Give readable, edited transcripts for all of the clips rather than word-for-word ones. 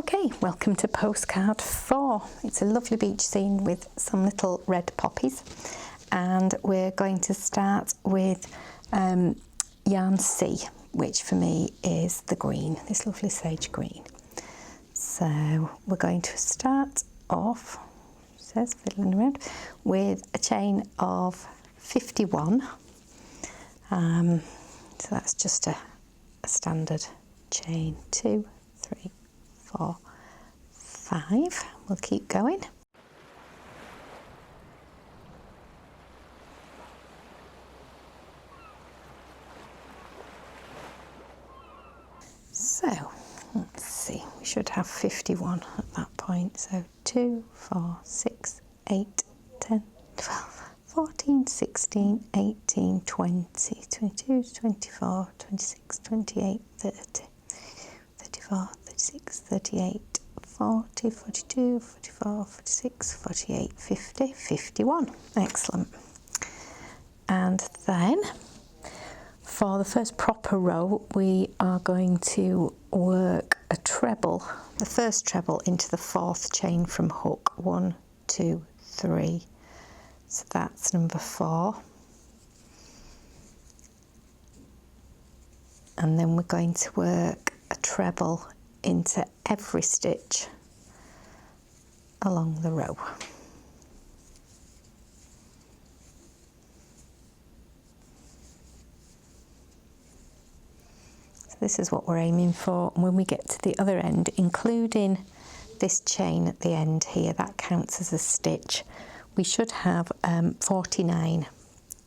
Okay, welcome to Postcard 4. It's a lovely beach scene with some little red poppies, and we're going to start with Yarn C, which for me is the green, this lovely sage green. So we're going to start off, it says fiddling around, with a chain of 51. So that's just a standard chain, 2, 3, 4, 5. We'll keep going. So let's see, we should have 51 at that point. So 2, 4, 6, 8, 10, 12, 14, 16, 18, 20, 22, 24, 26, 28, 30, 34, 36, 38, 40, 42, 44, 46, 48, 50, 51. Excellent. And then for the first proper row, we are going to work a treble, the first treble into the 4th chain from hook. 1, 2, 3. So that's number 4. And then we're going to work a treble into every stitch along the row. So this is what we're aiming for. And when we get to the other end, including this chain at the end here, that counts as a stitch. We should have 49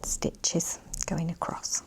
stitches going across.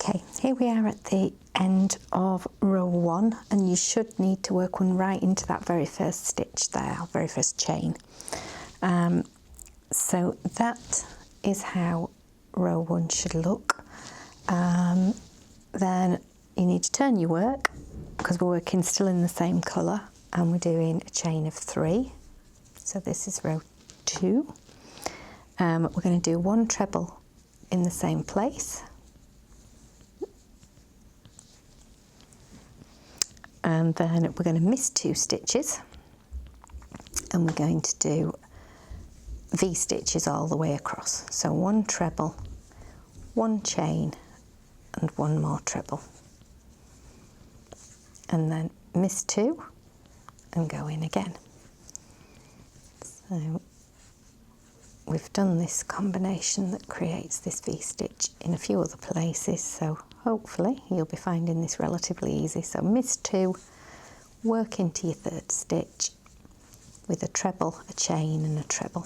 Okay, here we are at the end of row 1, and you should need to work one right into that very first stitch there, very first chain. So that is how row 1 should look. Then you need to turn your work, because we're working still in the same colour, and we're doing a chain of 3. So this is row 2. We're going to do 1 treble in the same place. And then we're going to miss 2 stitches, and we're going to do V stitches all the way across. So 1 treble, 1 chain, and 1 more treble. And then miss 2 and go in again. So we've done this combination that creates this V stitch in a few other places, so hopefully you'll be finding this relatively easy. So miss 2, work into your 3rd stitch with a treble, a chain and a treble.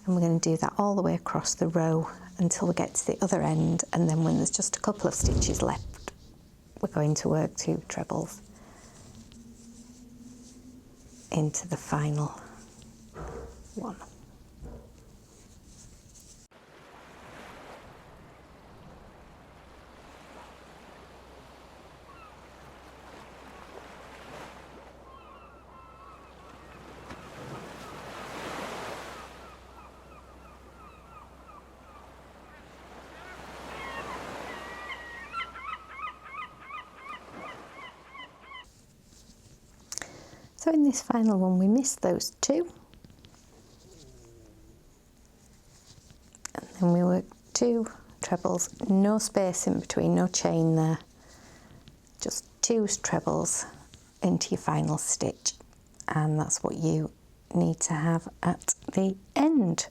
And we're going to do that all the way across the row until we get to the other end, and then when there's just a couple of stitches left, we're going to work 2 trebles into the final one. So in this final one, we missed those 2, and then we work 2 trebles, no space in between, no chain there, just 2 trebles into your final stitch, and that's what you need to have at the end.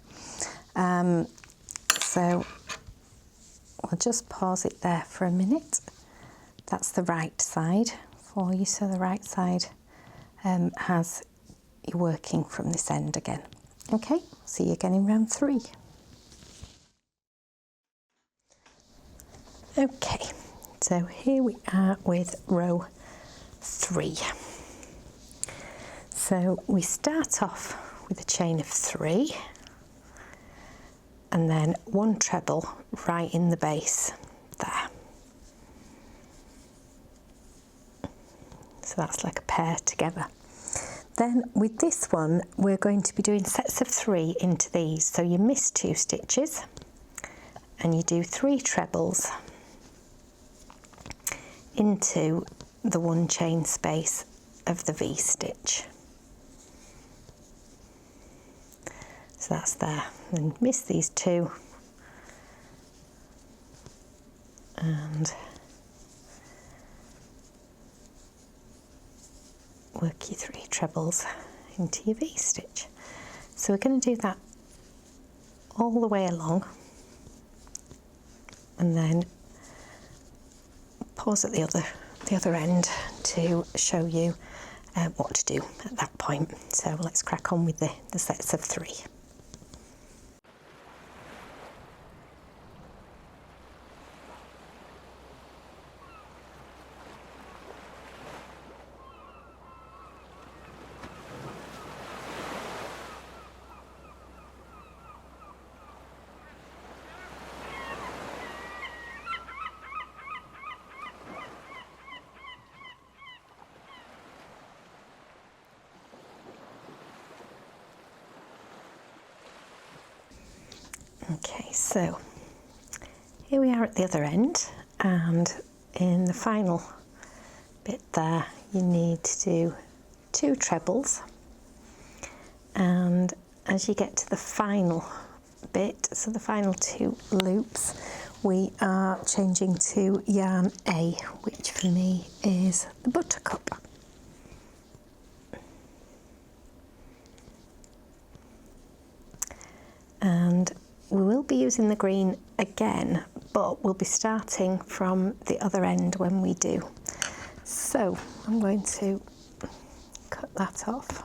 So we'll just pause it there for a minute. That's the right side for you, so the right side has you working from this end again. Okay, see you again in round 3. Okay, so here we are with row 3. So we start off with a chain of 3 and then 1 treble right in the base there. So that's like a pair together. Then with this one we're going to be doing sets of 3 into these. So you miss 2 stitches and you do 3 trebles into the 1 chain space of the V stitch. So that's there, and miss these 2 and work your 3 trebles into your V stitch. So we're going to do that all the way along and then pause at the other end to show you what to do at that point. So let's crack on with the sets of 3. Okay, so here we are at the other end, and in the final bit there you need to do 2 trebles, and as you get to the final bit, so the final 2 loops, we are changing to yarn A, which for me is the buttercup. And we will be using the green again, but we'll be starting from the other end when we do. So I'm going to cut that off.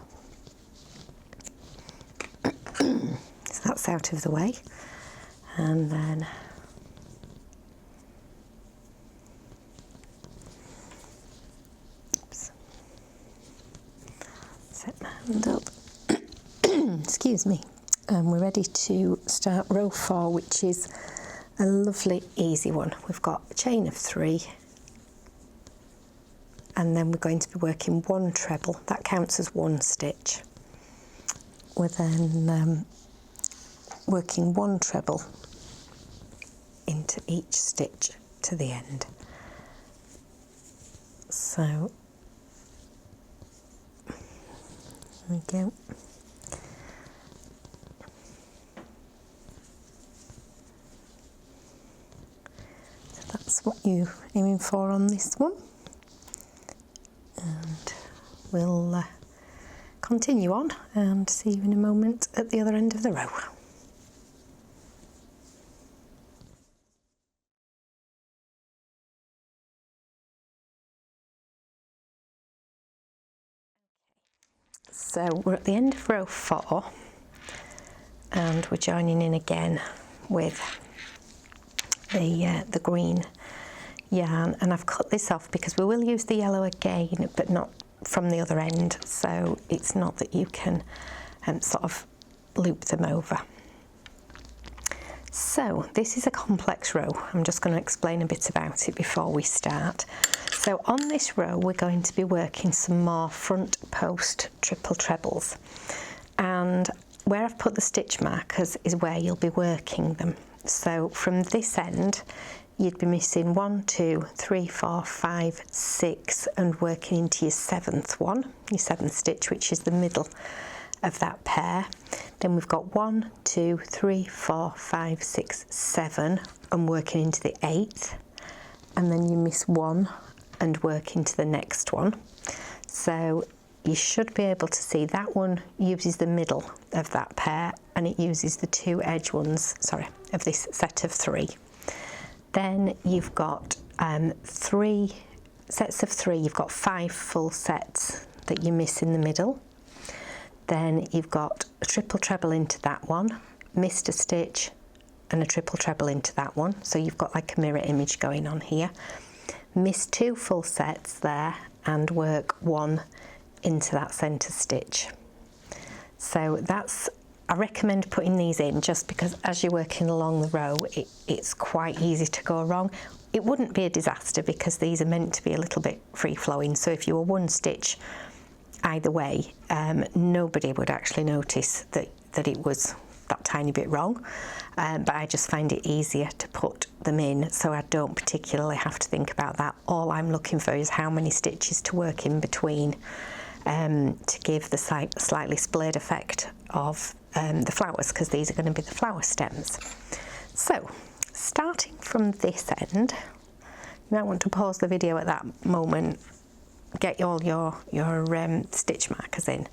So that's out of the way. And then oops, set my hand up. Excuse me. And we're ready to start row 4, which is a lovely easy one. We've got a chain of 3 and then we're going to be working 1 treble. That counts as 1 stitch. We're then working 1 treble into each stitch to the end. So there we go. That's what you're aiming for on this one, and we'll continue on and see you in a moment at the other end of the row. So we're at the end of row 4 and we're joining in again with the green yarn, and I've cut this off because we will use the yellow again, but not from the other end, so it's not that you can sort of loop them over. So this is a complex row. I'm just going to explain a bit about it before we start. So on this row we're going to be working some more front post triple trebles, and where I've put the stitch markers is where you'll be working them. So from this end you'd be missing 1, 2, 3, 4, 5, 6 and working into your 7th one, your 7th stitch, which is the middle of that pair. Then we've got 1, 2, 3, 4, 5, 6, 7 and working into the 8th, and then you miss 1 and work into the next one. So you should be able to see that one uses the middle of that pair, and it uses the two edge ones, sorry, of this set of 3. Then you've got 3 sets of 3, you've got 5 full sets that you miss in the middle. Then you've got a triple treble into that one, missed a stitch and a triple treble into that one, so you've got like a mirror image going on here. Miss 2 full sets there and work 1 into that centre stitch. So that's, I recommend putting these in just because as you're working along the row it's quite easy to go wrong. It wouldn't be a disaster because these are meant to be a little bit free-flowing, so if you were 1 stitch either way, nobody would actually notice that it was that tiny bit wrong, but I just find it easier to put them in so I don't particularly have to think about that. All I'm looking for is how many stitches to work in between to give the slightly splayed effect of the flowers, because these are going to be the flower stems. So starting from this end, you might want to pause the video at that moment, get all your stitch markers in,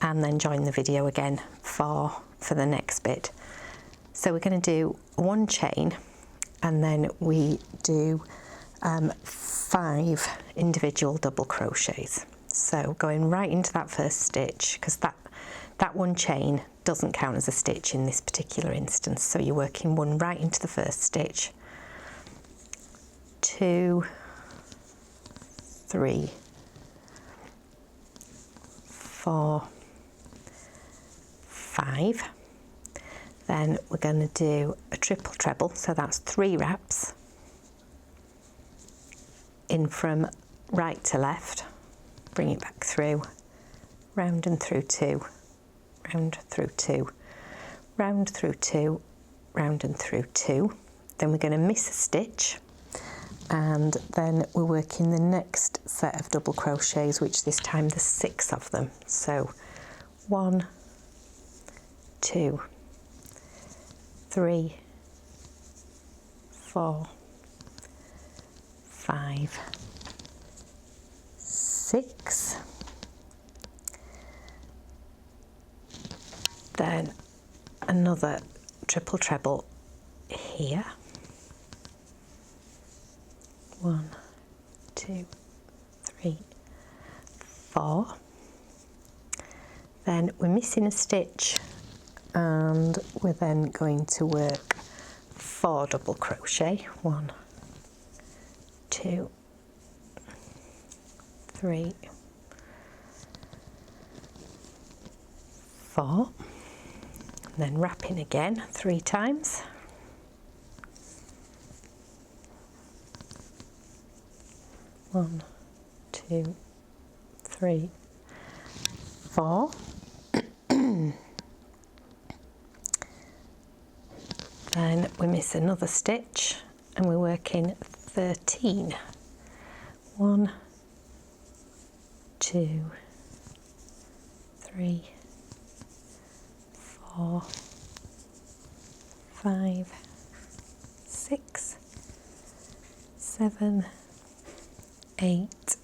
and then join the video again for the next bit. So we're going to do 1 chain, and then we do 5 individual double crochets. So going right into that first stitch, because that 1 chain doesn't count as a stitch in this particular instance, so you're working 1 right into the first stitch, 2, 3, 4, 5. Then we're going to do a triple treble, so that's 3 wraps in from right to left, bring it back through, round and through 2, round through 2, round through 2, round and through 2. Then we're going to miss a stitch, and then we're working the next set of double crochets, which this time there's 6 of them. So 1, 2, 3, 4, 5, 6. Then another triple treble here. 1, 2, 3, 4. Then we're missing a stitch, and we're then going to work 4 double crochet. 1, 2, 3, 4. And then wrapping again 3 times. 1, 2, 3, 4. Then we miss another stitch and we're working 13. 1, 2, 3, 4, 5, 6, 7, 8,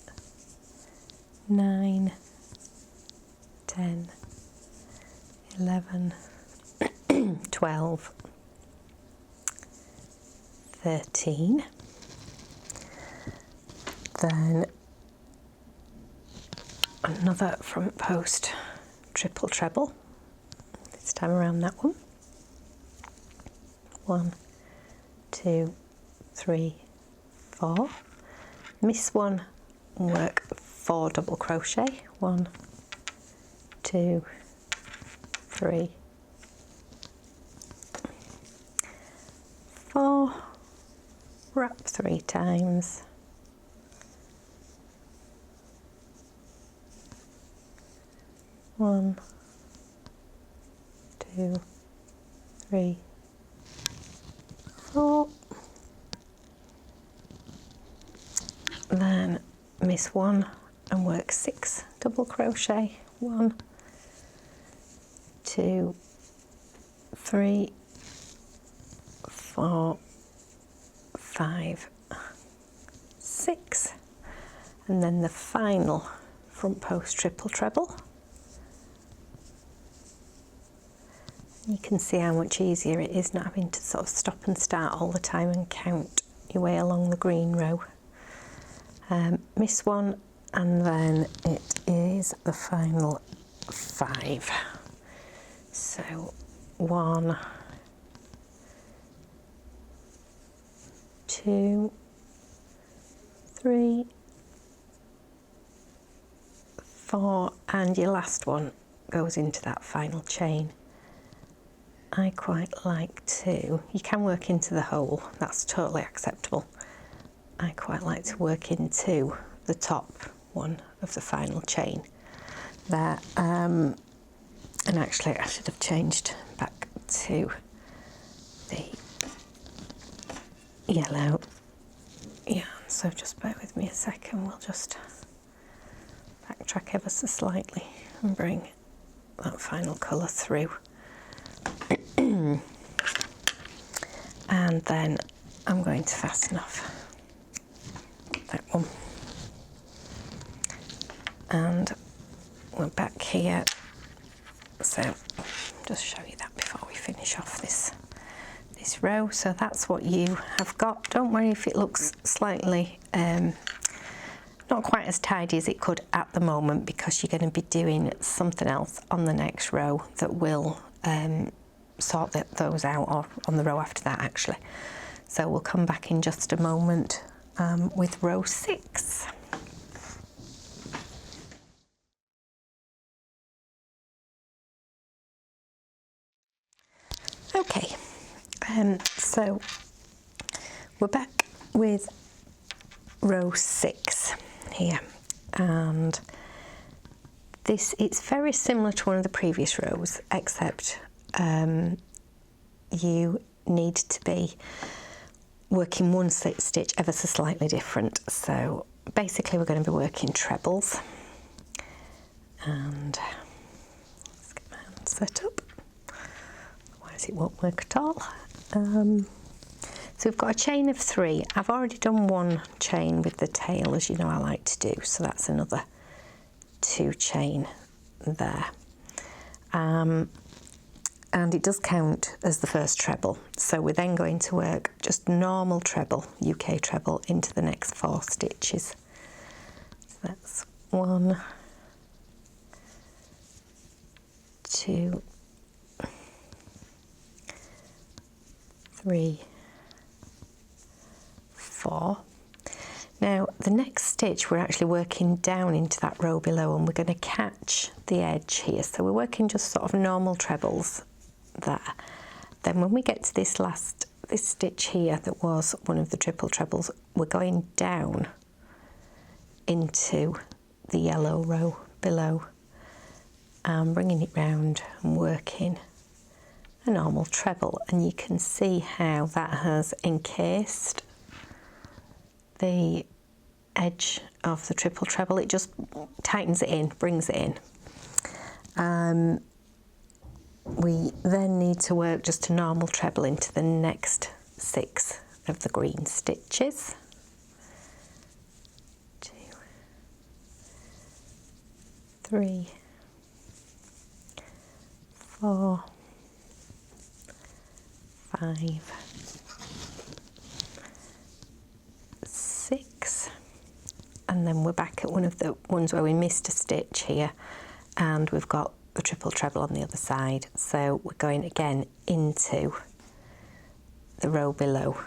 9, 10, 11, 12, 13. Then another front post triple treble, this time around that one. 1, 2, 3, 4. Miss one and work 4 double crochet. 1, 2, 3, 4. Wrap 3 times. 1, 2, 3, 4. Then miss 1 and work 6 double crochet. 1, 2, 3, 4, 5, 6. And then the final front post triple treble. You can see how much easier it is not having to sort of stop and start all the time and count your way along the green row. Miss one, and then it is the final 5. So 1, 2, 3, 4, and your last one goes into that final chain. I quite like to, you can work into the hole, that's totally acceptable. I quite like to work into the top one of the final chain there. And actually I should have changed back to the yellow. Yeah, so just bear with me a second, we'll just backtrack ever so slightly and bring that final colour through. And then I'm going to fasten off that one. And we're back here. So just show you that before we finish off this row. So that's what you have got. Don't worry if it looks slightly not quite as tidy as it could at the moment, because you're going to be doing something else on the next row that will sort those out, or on the row after that actually. So we'll come back in just a moment with row 6. Okay, so we're back with row 6 here, and it's very similar to one of the previous rows, except you need to be working one stitch ever so slightly different. So basically we're going to be working trebles, and let's get my hand set up, otherwise it won't work at all. So we've got a chain of 3. I've already done one chain with the tail, as you know I like to do, so that's another 2 chain there. And it does count as the first treble. So we're then going to work just normal treble, UK treble, into the next 4 stitches. So that's 1, 2, 3, 4. Now the next stitch we're actually working down into that row below, and we're going to catch the edge here. So we're working just sort of normal trebles there. Then when we get to this stitch here that was one of the triple trebles, we're going down into the yellow row below and bringing it round and working a normal treble, and you can see how that has encased the edge of the triple treble. It just tightens it in, brings it in. We then need to work just a normal treble into the next 6 of the green stitches. 2, 3, 4, 5, 6, and then we're back at one of the ones where we missed a stitch here, and we've got the triple treble on the other side. So we're going again into the row below.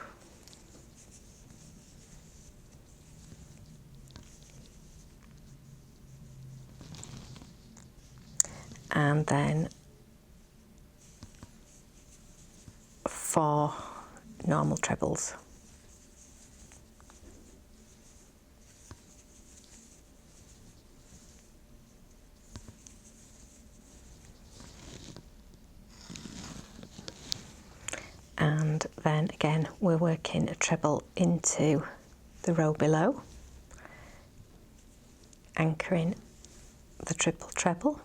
And then 4 normal trebles. And then again we're working a treble into the row below, anchoring the triple treble,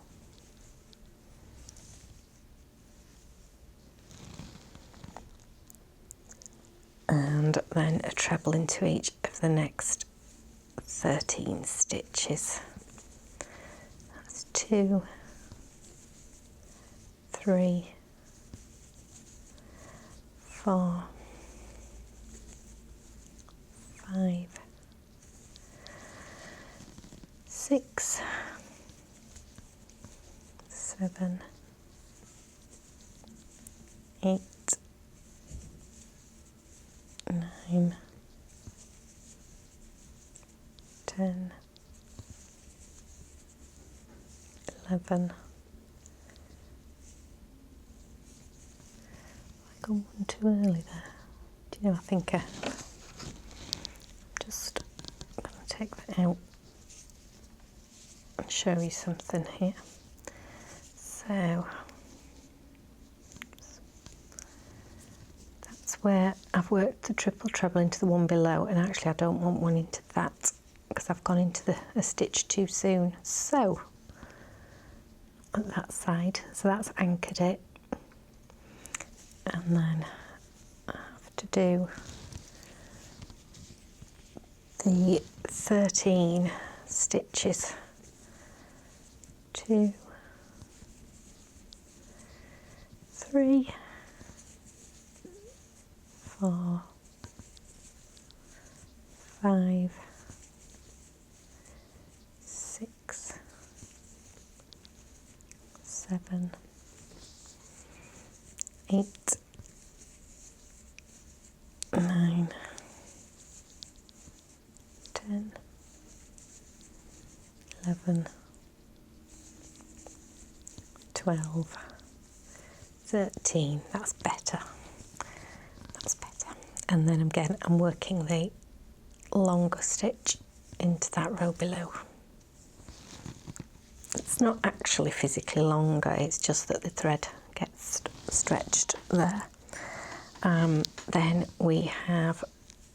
and then a treble into each of the next 13 stitches. 2, 3, 4, 5, 6, 7, 8, 9, 10, 11. I've gone one too early there. Do you know, I think I'm just going to take that out and show you something here. So that's where I've worked the triple treble into the one below, and actually I don't want one into that because I've gone into a stitch too soon. So on that side, so that's anchored it, and then I have to do the 13 stitches. 2, 3, 4, 5, 6, 7, 8, 9, 10, 11, 12, 13. That's better. That's better. And then again, I'm working the longer stitch into that row below. It's not actually physically longer, it's just that the thread gets stretched there. Then we have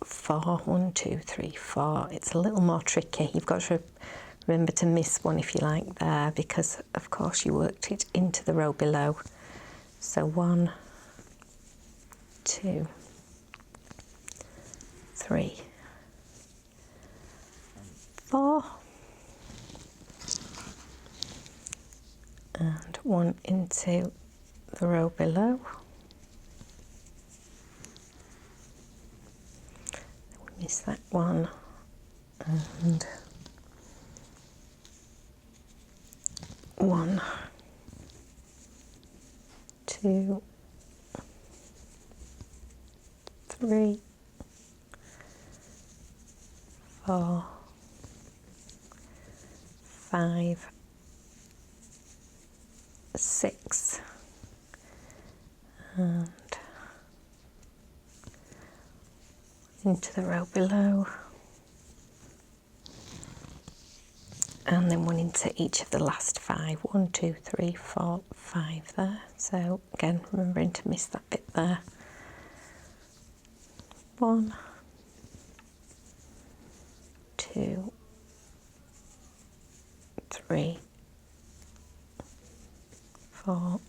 4, 1, 2, 3, 4. It's a little more tricky. You've got to remember to miss one if you like there, because of course you worked it into the row below. So 1, 2, 3, 4, and 1 into the row below. We miss that one, and 1, 2, 3, 4, 5, 6, and into the row below, and then 1 into each of the last 5. 1, 2, 3, 4, 5 there. So again, remembering to miss that bit there. 1, 2, 3, 4,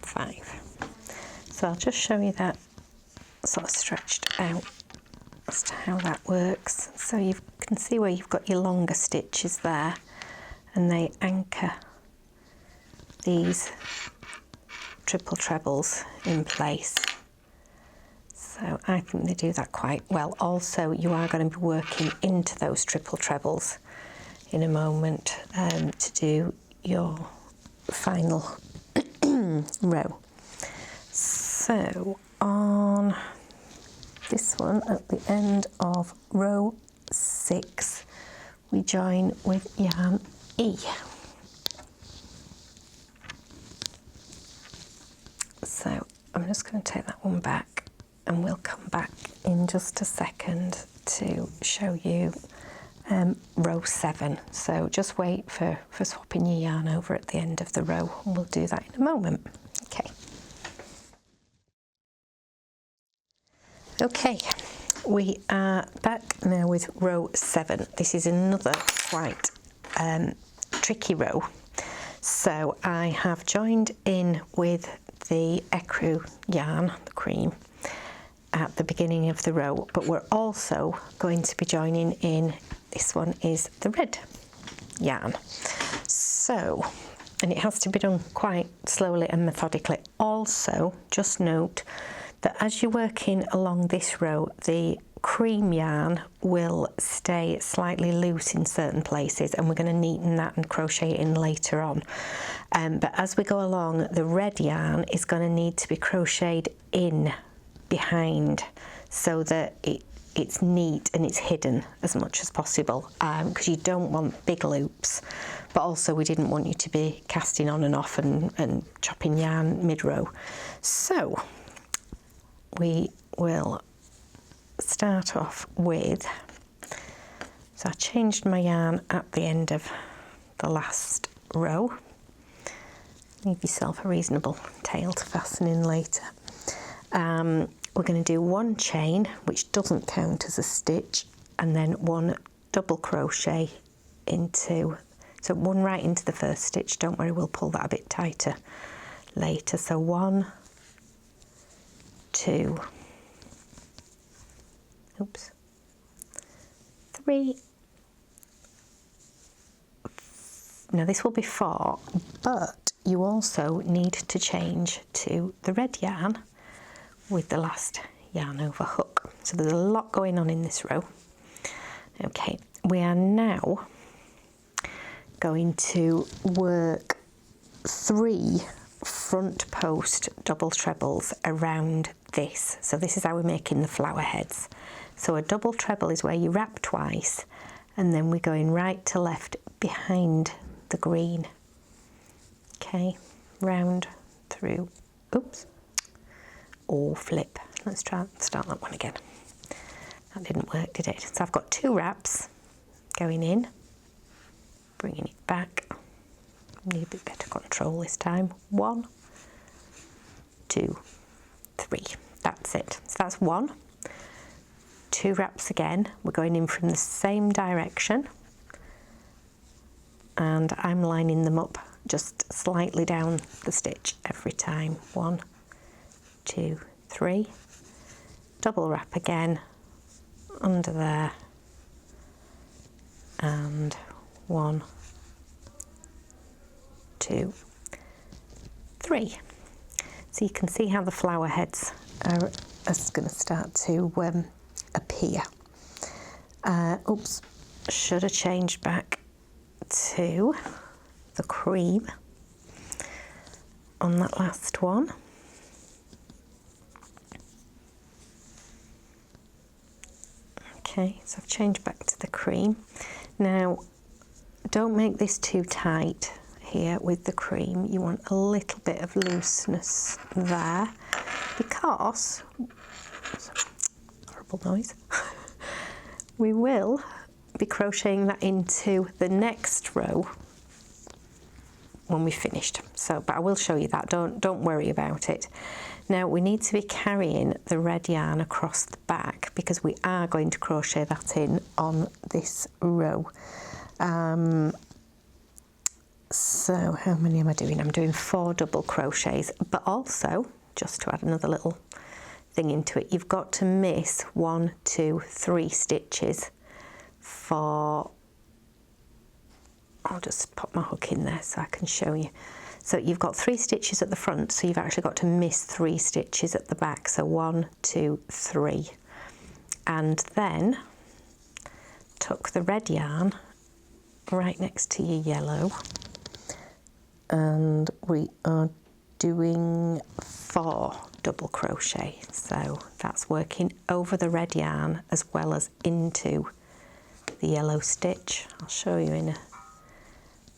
5. So I'll just show you that sort of stretched out as to how that works. So you can see where you've got your longer stitches there, and they anchor these triple trebles in place. So I think they do that quite well. Also, you are going to be working into those triple trebles in a moment to do your final row. So on this one, at the end of row 6, we join with yarn E. So I'm just going to take that one back, and we'll come back in just a second to show you row 7. So just wait for swapping your yarn over at the end of the row, and we'll do that in a moment. Okay, we are back now with row 7. This is another quite tricky row. So I have joined in with the ecru yarn, the cream, at the beginning of the row, but we're also going to be joining in, this one is the red yarn. So, and it has to be done quite slowly and methodically. Also, just note that as you're working along this row, the cream yarn will stay slightly loose in certain places, and we're going to neaten that and crochet it in later on. But as we go along, the red yarn is going to need to be crocheted in behind so that it's neat and it's hidden as much as possible, because you don't want big loops, but also we didn't want you to be casting on and off and chopping yarn mid-row. So we will start off with, so I changed my yarn at the end of the last row. Leave yourself a reasonable tail to fasten in later. We're going to do one chain, which doesn't count as a stitch, and then one double crochet into, so one right into the first stitch. Don't worry, we'll pull that a bit tighter later. So 1, 2, oops, 3, now this will be 4, but you also need to change to the red yarn with the last yarn over hook. So there's a lot going on in this row. Okay, we are now going to work 3 front post double trebles around this. So this is how we're making the flower heads. So a double treble is where you wrap twice, and then we're going right to left behind the green. Okay, round through, oops, or flip. Let's try and start that one again. That didn't work, did it? So I've got 2 wraps going in, bringing it back. Need a bit better control this time. 1, 2, 3. That's it. So that's 1. 2 wraps again. We're going in from the same direction, and I'm lining them up just slightly down the stitch every time. 1, 2, 3. Double wrap again under there, and 1, 2, 3. So you can see how the flower heads are going to start to appear. Oops, should have changed back to the cream on that last one. Okay, so I've changed back to the cream. Now, don't make this too tight here with the cream. You want a little bit of looseness there, because, horrible noise, we will be crocheting that into the next row when we've finished. So, but I will show you that, don't worry about it. Now we need to be carrying the red yarn across the back, because we are going to crochet that in on this row. So how many am I doing? I'm doing 4 double crochets, but also, just to add another little thing into it, you've got to miss 1, 2, 3 stitches for, I'll just pop my hook in there so I can show you. So you've got 3 stitches at the front, so you've actually got to miss 3 stitches at the back. So 1, 2, 3. And then tuck the red yarn right next to your yellow. And we are doing 4 double crochet. So that's working over the red yarn as well as into the yellow stitch. I'll show you in a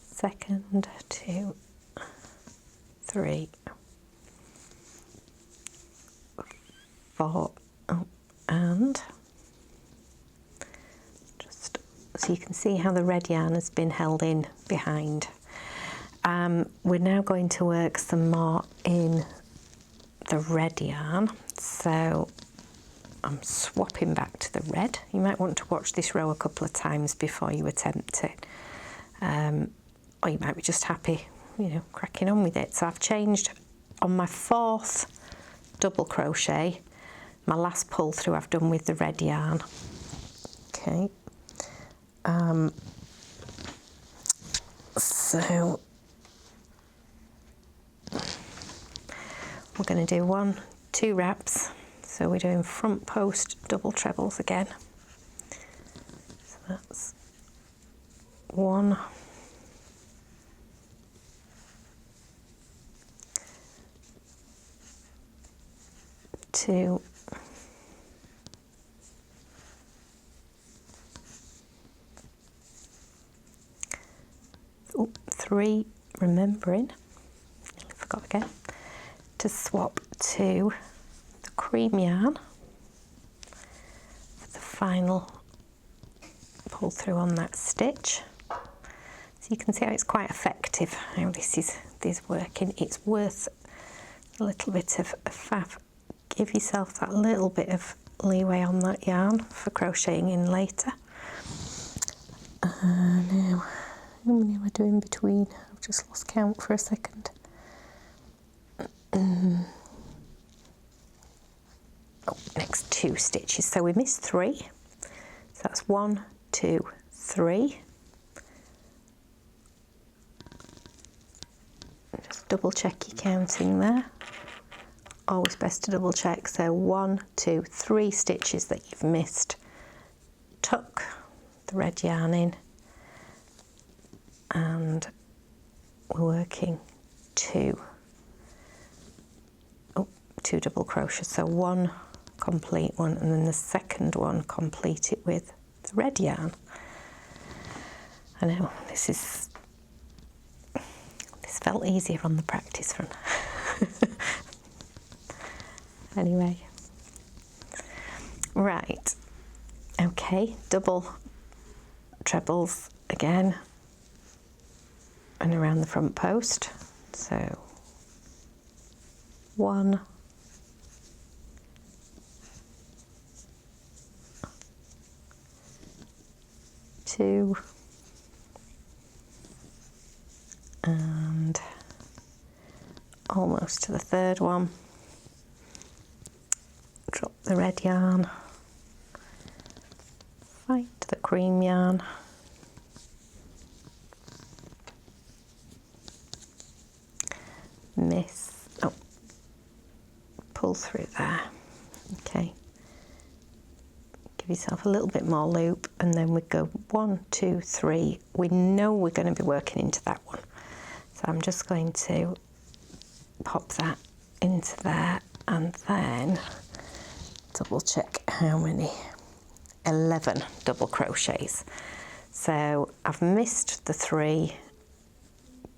second. 2, 3, 4, and just so you can see how the red yarn has been held in behind. We're now going to work some more in the red yarn, so I'm swapping back to the red. You might want to watch this row a couple of times before you attempt it, or you might be just happy, you know, cracking on with it. So I've changed on my 4th double crochet my last pull through I've done with the red yarn. Okay, so we're going to do 2 wraps, so we're doing front post double trebles again. So that's 1, 2, 3, remembering, I forgot again, to swap to the cream yarn for the final pull through on that stitch. So you can see how it's quite effective, how this is working. It's worth a little bit of faff. Give yourself that little bit of leeway on that yarn for crocheting in later. Now, how many am I doing between? I've just lost count for a second. Next 2 stitches. So we missed 3. So that's 1, 2, 3. Just double check your counting there. Always best to double check. So 1, 2, 3 stitches that you've missed. Tuck the red yarn in, and we're working 2 double crochets. So 1 complete one, and then the second one complete it with the red yarn. I know this felt easier on the practice run. Anyway, right, okay, double trebles again and around the front post. So 1, 2, and almost to the third one. Drop the red yarn, find the cream yarn, miss, pull through there. Okay, give yourself a little bit more loop, and then we go 1, 2, 3. We know we're going to be working into that one, so I'm just going to pop that into there, and then double check how many. 11 double crochets. So I've missed the 3.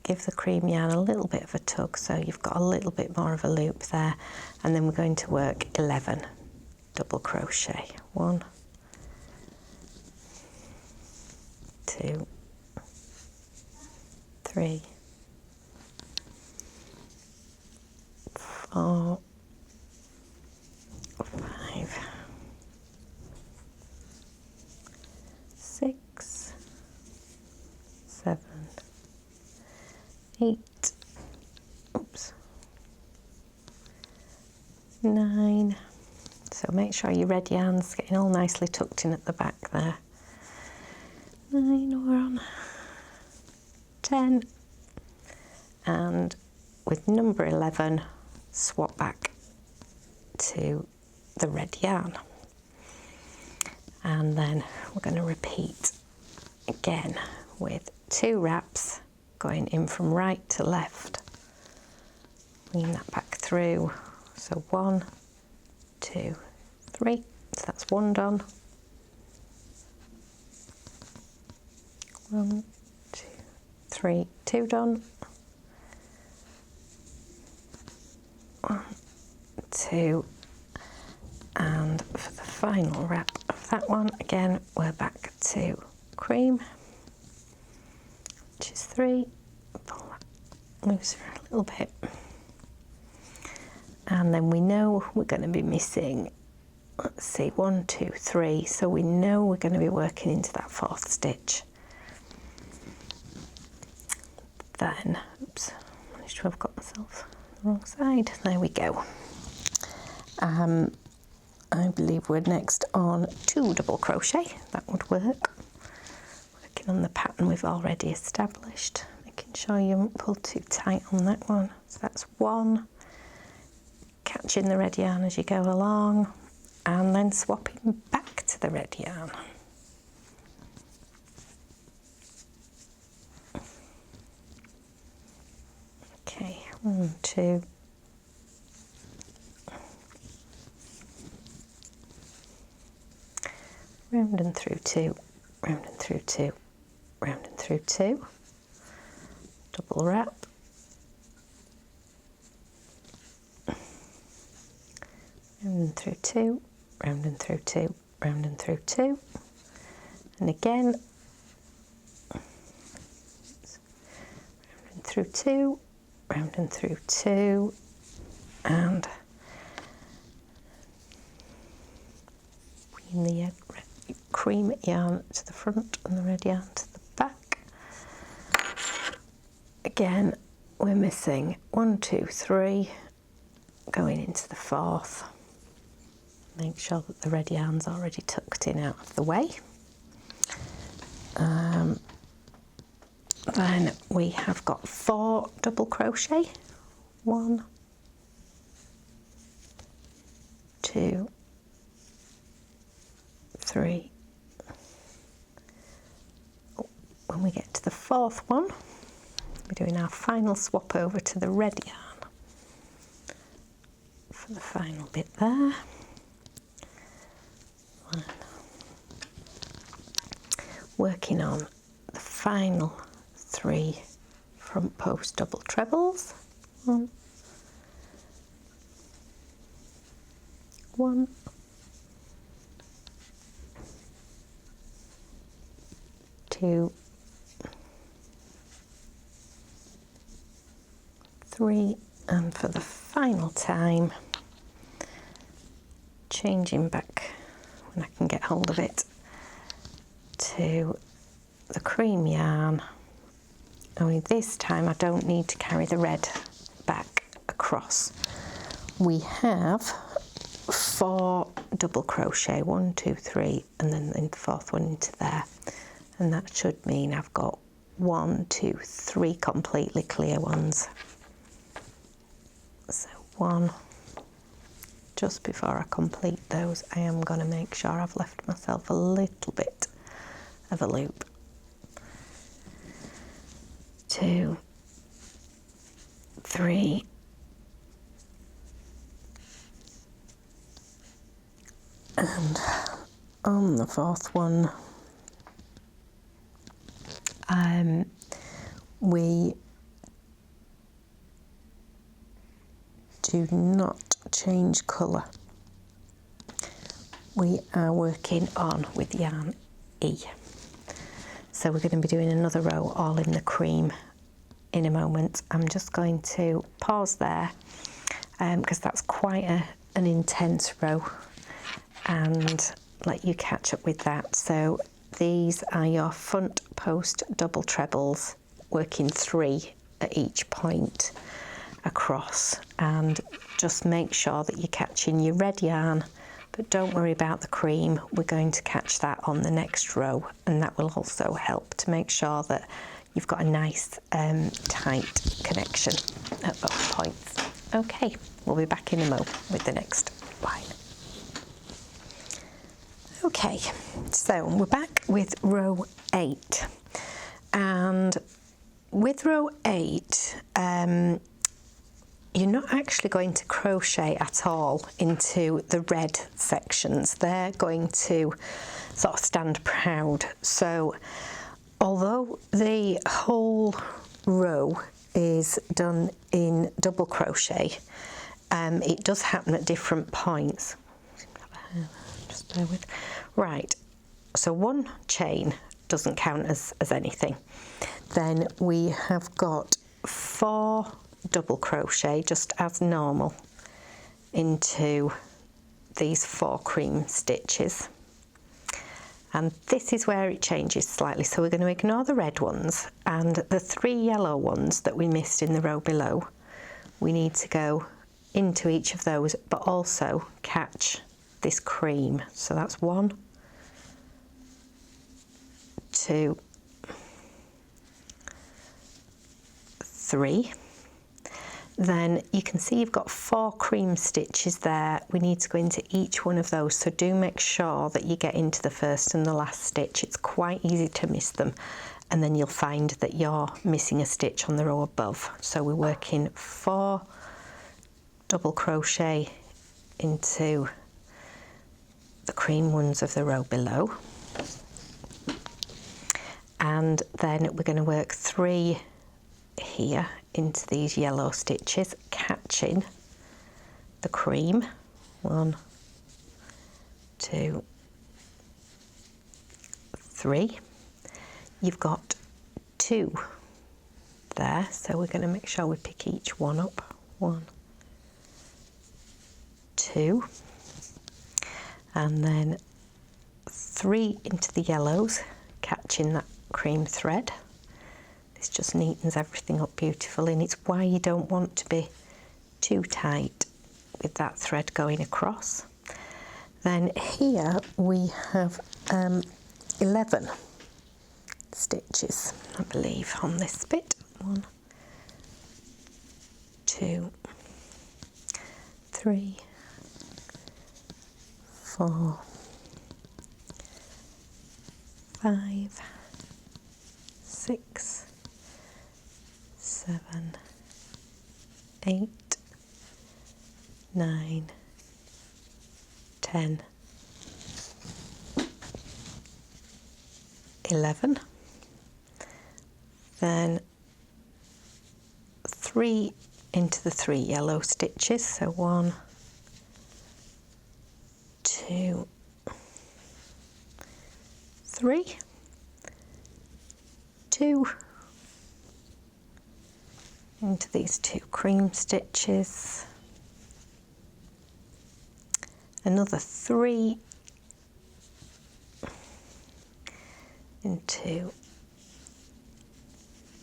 Give the cream yarn a little bit of a tug, so you've got a little bit more of a loop there, and then we're going to work 11 double crochet. 1, 2, 3, 4, 5, 6, 7, 8, 9. So make sure your red yarn's getting all nicely tucked in at the back there. 9, we're on 10, and with number 11, swap back to the red yarn, and then we're going to repeat again with 2 wraps going in from right to left, bringing that back through. So 1, 2, 3, so that's 1 done. 1, 2, 3, 2 done. 1, 2, and for the final wrap of that one, again we're back to cream, which is 3. Pull that looser a little bit, and then we know we're going to be missing, let's see, 1, 2, 3, so we know we're going to be working into that 4th stitch. Then, oops, I managed to have got myself the wrong side. There we go. I believe we're next on 2 double crochet. That would work. Working on the pattern we've already established, making sure you don't pull too tight on that one. So that's 1, catching the red yarn as you go along, and then swapping back to the red yarn. Okay, 1, 2. Round and through 2, round and through 2, round and through 2, double wrap, round and through 2, round and through 2, round and through 2, and again, round and through 2, round and through 2, and bringing the cream yarn to the front and the red yarn to the back. Again, we're missing 1, 2, 3, going into the 4th. Make sure that the red yarn's already tucked in out of the way. Then we have got 4 double crochet. 1, 2, 3. When we get to the 4th one, we're doing our final swap over to the red yarn for the final bit there. 1. Working on the final 3 front post double trebles. 1, 1, 2, 3, and for the final time, changing back when I can get hold of it to the cream yarn. Only this time I don't need to carry the red back across. We have 4 double crochet, 1, 2, 3, and then the 4th one into there, and that should mean I've got 1, 2, 3 completely clear ones. So 1, just before I complete those, I am going to make sure I've left myself a little bit of a loop. 2, 3, and on the 4th one, we do not change colour. We are working on with yarn E. So we're going to be doing another row all in the cream in a moment. I'm just going to pause there because that's quite an intense row, and let you catch up with that. So these are your front post double trebles, working 3 at each point across, and just make sure that you're catching your red yarn, but don't worry about the cream. We're going to catch that on the next row, and that will also help to make sure that you've got a nice tight connection at both points. Okay, we'll be back in a mo with the next line. Okay, so we're back with row 8, and with row 8, you're not actually going to crochet at all into the red sections. They're going to sort of stand proud. So although the whole row is done in double crochet, it does happen at different points. Just bear with. Right, so 1 chain doesn't count as anything. Then we have got 4 double crochet just as normal into these 4 cream stitches, and this is where it changes slightly. So we're going to ignore the red ones, and the 3 yellow ones that we missed in the row below, we need to go into each of those, but also catch this cream. So that's 1, 2, 3. Then you can see you've got 4 cream stitches there. We need to go into each one of those, so do make sure that you get into the first and the last stitch. It's quite easy to miss them, and then you'll find that you're missing a stitch on the row above. So we're working 4 double crochet into the cream ones of the row below, and then we're going to work 3 here into these yellow stitches, catching the cream. 1, 2, 3. You've got 2 there, so we're going to make sure we pick each one up. 1, 2, and then 3 into the yellows, catching that cream thread. This just neatens everything up beautifully, and it's why you don't want to be too tight with that thread going across. Then here we have 11 stitches, I believe, on this bit. 1, 2, 3, 4, 5, 6, 7, 8, 9, 10, 11. Then 3 into the 3 yellow stitches, so 1, 2, 3, 2 into these 2 cream stitches, another 3 into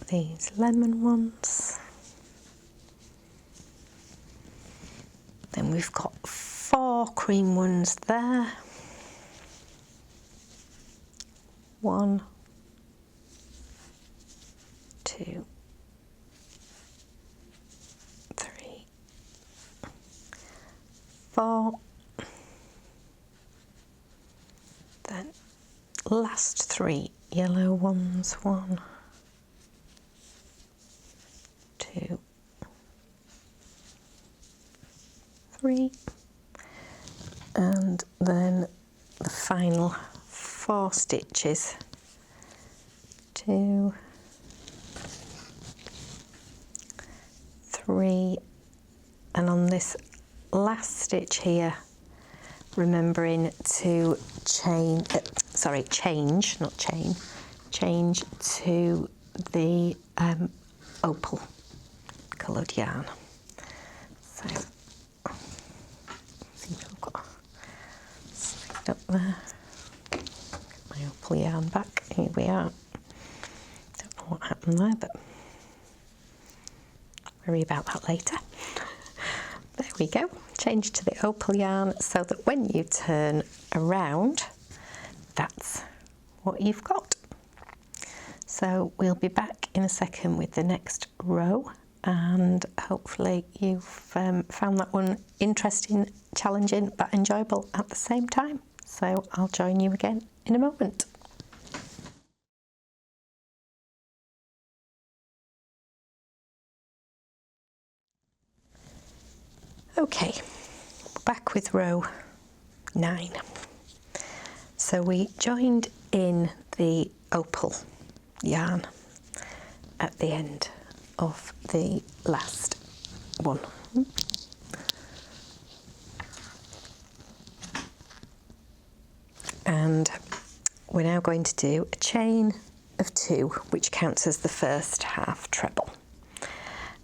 these lemon ones. Then we've got 4 cream ones there. 1, 2, 3, 4. Then last 3 yellow ones. 1, 2, 3, and then the final 4 stitches. 2, 3, and on this last stitch here, remembering to change to the opal coloured yarn. So I think I've got slipped up there. Get my opal yarn back. Here we are. Don't know what happened there, but worry about that later. There we go. Change to the opal yarn so that when you turn around, that's what you've got. So we'll be back in a second with the next row, and hopefully you've found that one interesting, challenging but enjoyable at the same time. So I'll join you again in a moment. Okay, back with row 9. So we joined in the opal yarn at the end of the last one. And we're now going to do a chain of 2, which counts as the first half treble.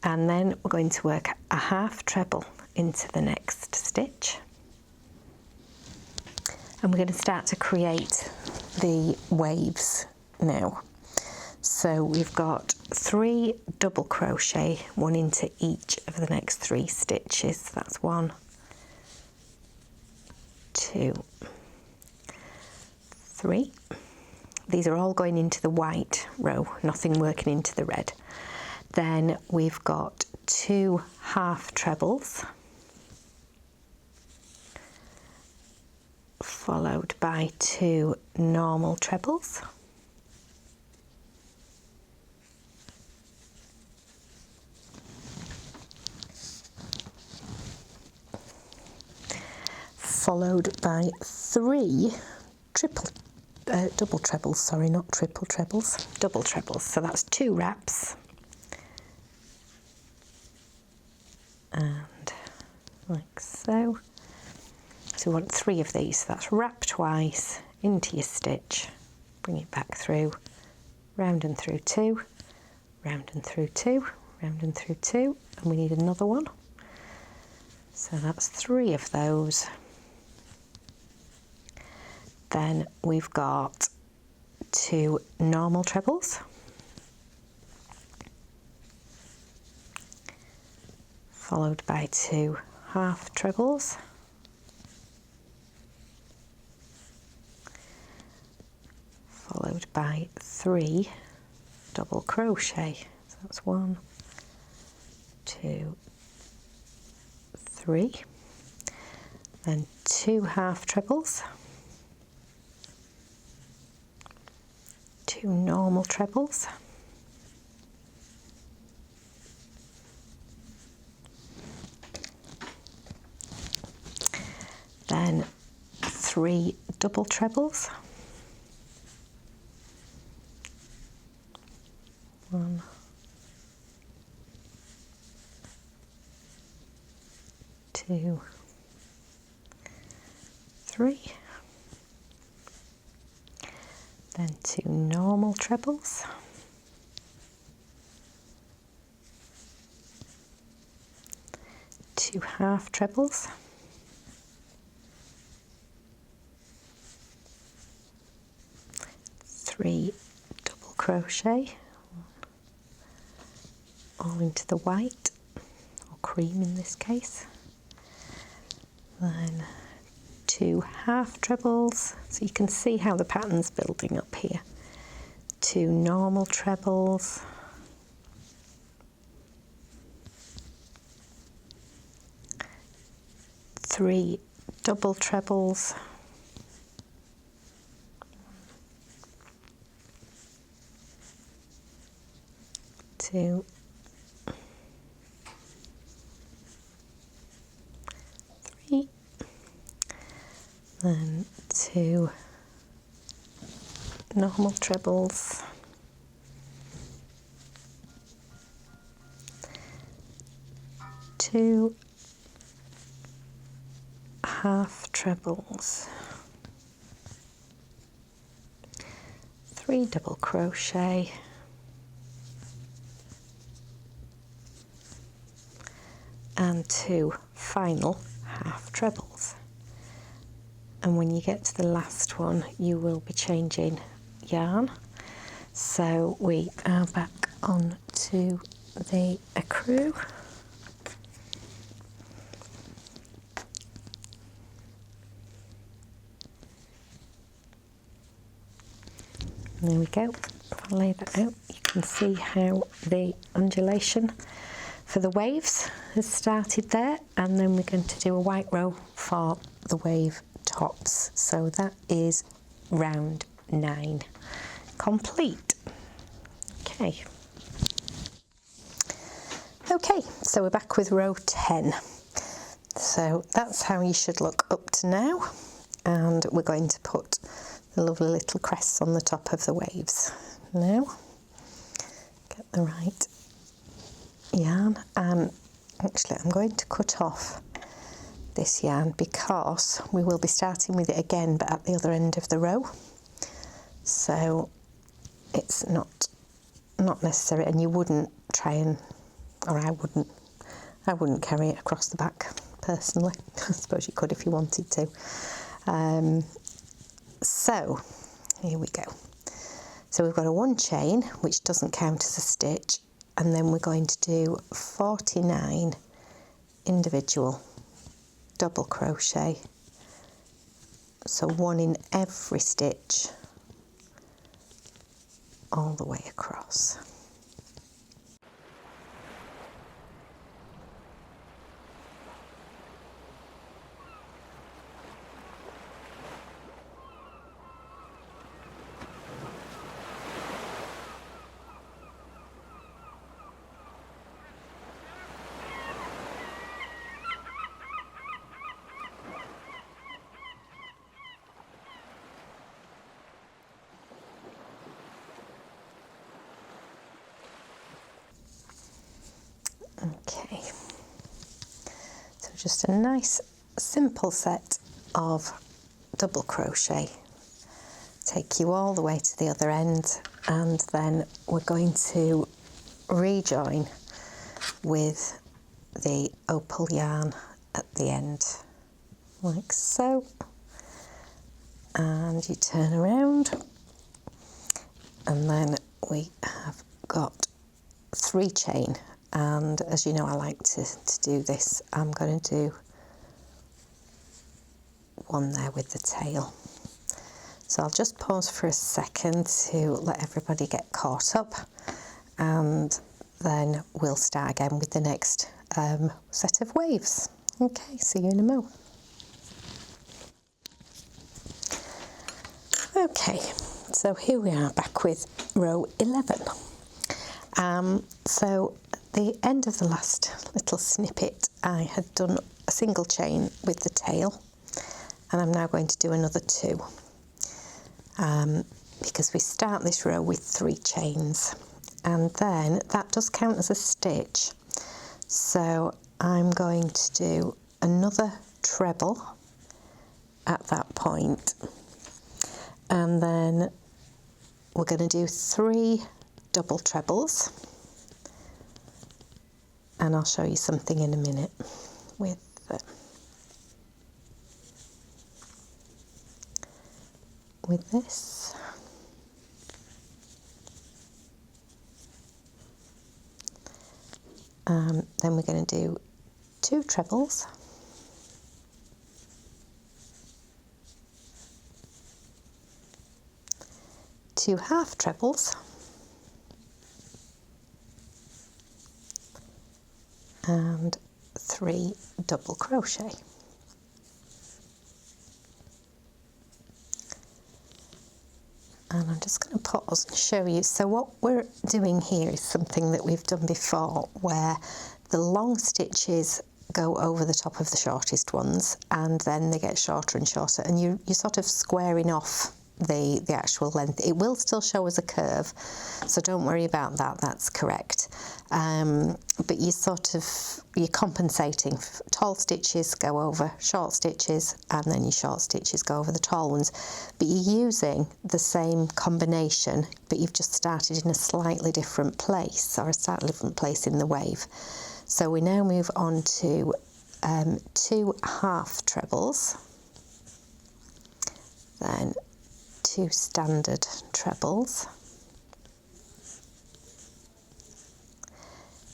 And then we're going to work a half treble into the next stitch. And we're going to start to create the waves now. So we've got 3 double crochet, 1 into each of the next 3 stitches. That's 1, 2, 3. These are all going into the white row, nothing working into the red. Then we've got 2 half trebles, followed by 2 normal trebles, followed by 3 double trebles, sorry, not triple trebles, double trebles. So that's 2 wraps, and like so. So we want 3 of these. That's wrap twice into your stitch, bring it back through, round and through 2, round and through 2, round and through 2, and we need another one. So that's 3 of those. Then we've got 2 normal trebles, followed by 2 half trebles, followed by 3 double crochet. So that's 1, 2, 3, then 2 half trebles, 2 normal trebles, then 3 double trebles, 1, 2, 3, then 2 normal trebles, two half trebles, three double crochet, all into the white, or cream in this case, then 2 half trebles, so you can see how the pattern's building up here, 2 normal trebles, 3 double trebles, 2, 3, then 2 normal trebles, 2 half trebles, 3 double crochet, and 2 final half trebles. And when you get to the last one, you will be changing yarn. So we are back on to the ecru. There we go. If I lay that out, you can see how the undulation for the waves has started there, and then we're going to do a white row for the wave tops. So that is round 9 complete. Okay, so we're back with row 10. So that's how you should look up to now, and we're going to put the lovely little crests on the top of the waves. Now, get the right yarn, and actually I'm going to cut off this yarn because we will be starting with it again, but at the other end of the row, so it's not necessary, and you wouldn't try and, or I wouldn't carry it across the back personally. I suppose you could if you wanted to. So here we go. So we've got a 1 chain, which doesn't count as a stitch, and then we're going to do 49 individual double crochet So one in every stitch all the way across. Okay, so just a nice simple set of double crochet. Take you all the way to the other end, and then we're going to rejoin with the opal yarn at the end, like so. And you turn around, and then we have got 3 chain. And as you know, I like to do this. I'm going to do one there with the tail. So I'll just pause for a second to let everybody get caught up, and then we'll start again with the next set of waves. Okay, see you in a mo. Okay, so here we are back with row 11. So the end of the last little snippet, I had done a single chain with the tail, and I'm now going to do another 2, because we start this row with 3 chains, and then that does count as a stitch. So I'm going to do another treble at that point, and then we're going to do 3 double trebles, and I'll show you something in a minute with this. Then we're going to do 2 trebles, two half trebles, and 3 double crochet. And I'm just going to pause and show you. So what we're doing here is something that we've done before, where the long stitches go over the top of the shortest ones, and then they get shorter and shorter, and you're sort of squaring off the actual length. It will still show as a curve, so don't worry about that, that's correct. But you're compensating. Tall stitches go over short stitches, and then your short stitches go over the tall ones. But you're using the same combination, but you've just started in a slightly different place, or a slightly different place in the wave. So we now move on to 2 half trebles, then 2 standard trebles,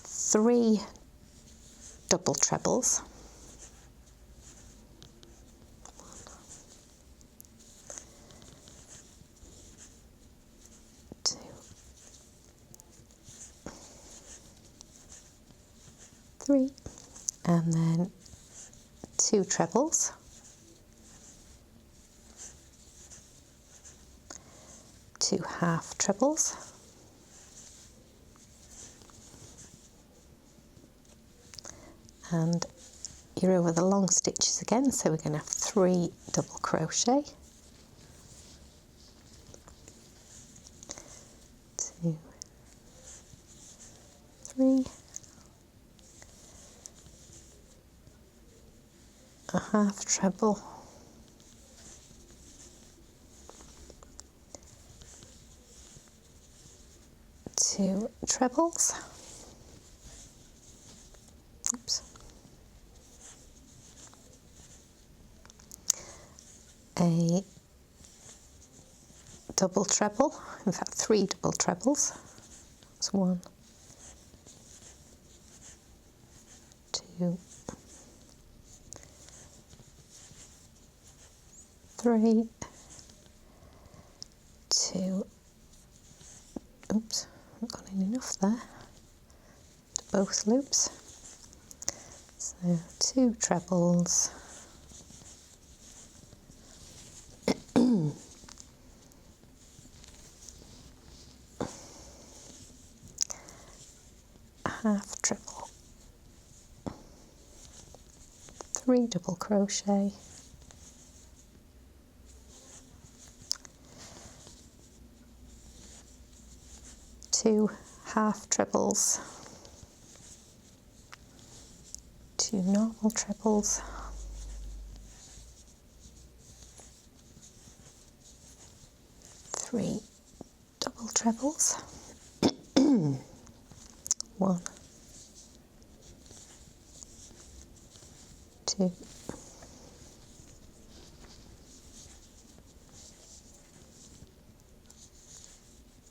3 double trebles, 2, 3, and then 2 trebles, 2 half trebles, and you're over the long stitches again, so we're going to have 3 double crochet, 2, 3, a half treble, 2 trebles, oops, a double treble, in fact 3 double trebles. That's 1, 2, 3, 2, oops, I've got in enough there to both loops, so 2 trebles, half treble, 3 double crochet, 2 half trebles, 2 normal trebles, 3 double trebles, 1, 2,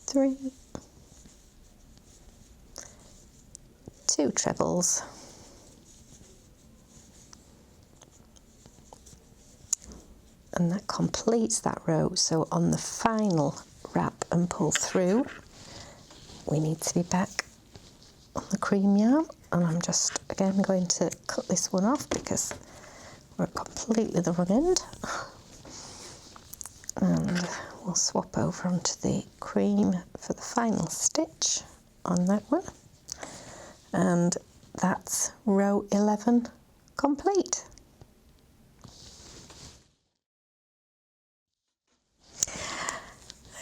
3, 2 trebles, and that completes that row. So on the final wrap and pull through, we need to be back on the cream yarn, and I'm just again going to cut this one off because we're at completely the wrong end, and we'll swap over onto the cream for the final stitch on that one, and that's row 11 complete.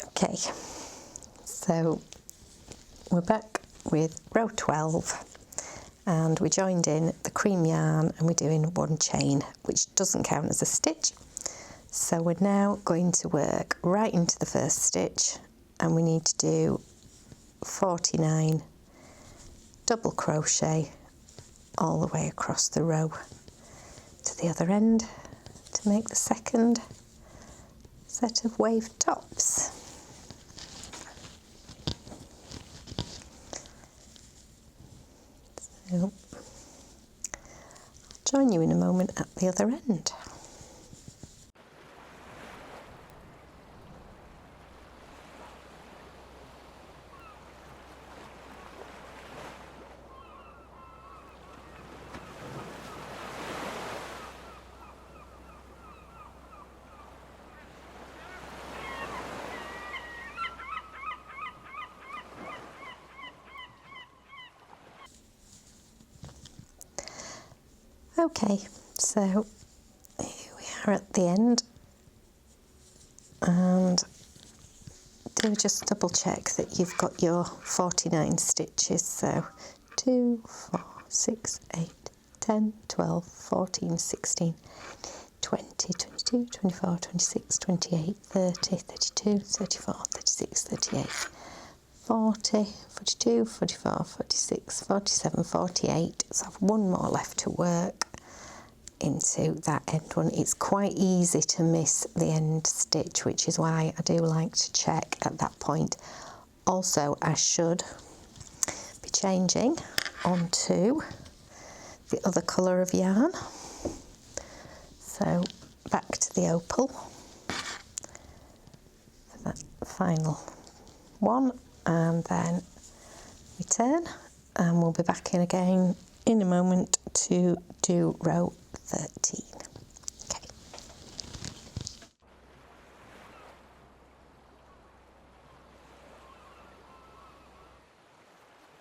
Okay, so we're back with row 12, and we joined in the cream yarn and we're doing 1 chain, which doesn't count as a stitch. So we're now going to work right into the first stitch, and we need to do 49 double crochet all the way across the row to the other end to make the second set of waved tops. So I'll join you in a moment at the other end. Okay, so here we are at the end, and do just double check that you've got your 49 stitches. So 2, 4, 6, 8, 10, 12, 14, 16, 20, 22, 24, 26, 28, 30, 32, 34, 36, 38, 40, 42, 44, 46, 47, 48. So I have 1 more left to work into that end one. It's quite easy to miss the end stitch, which is why I do like to check at that point. Also, I should be changing onto the other colour of yarn. So back to the opal for that final one, and then return, and we'll be back in again in a moment to do row 13.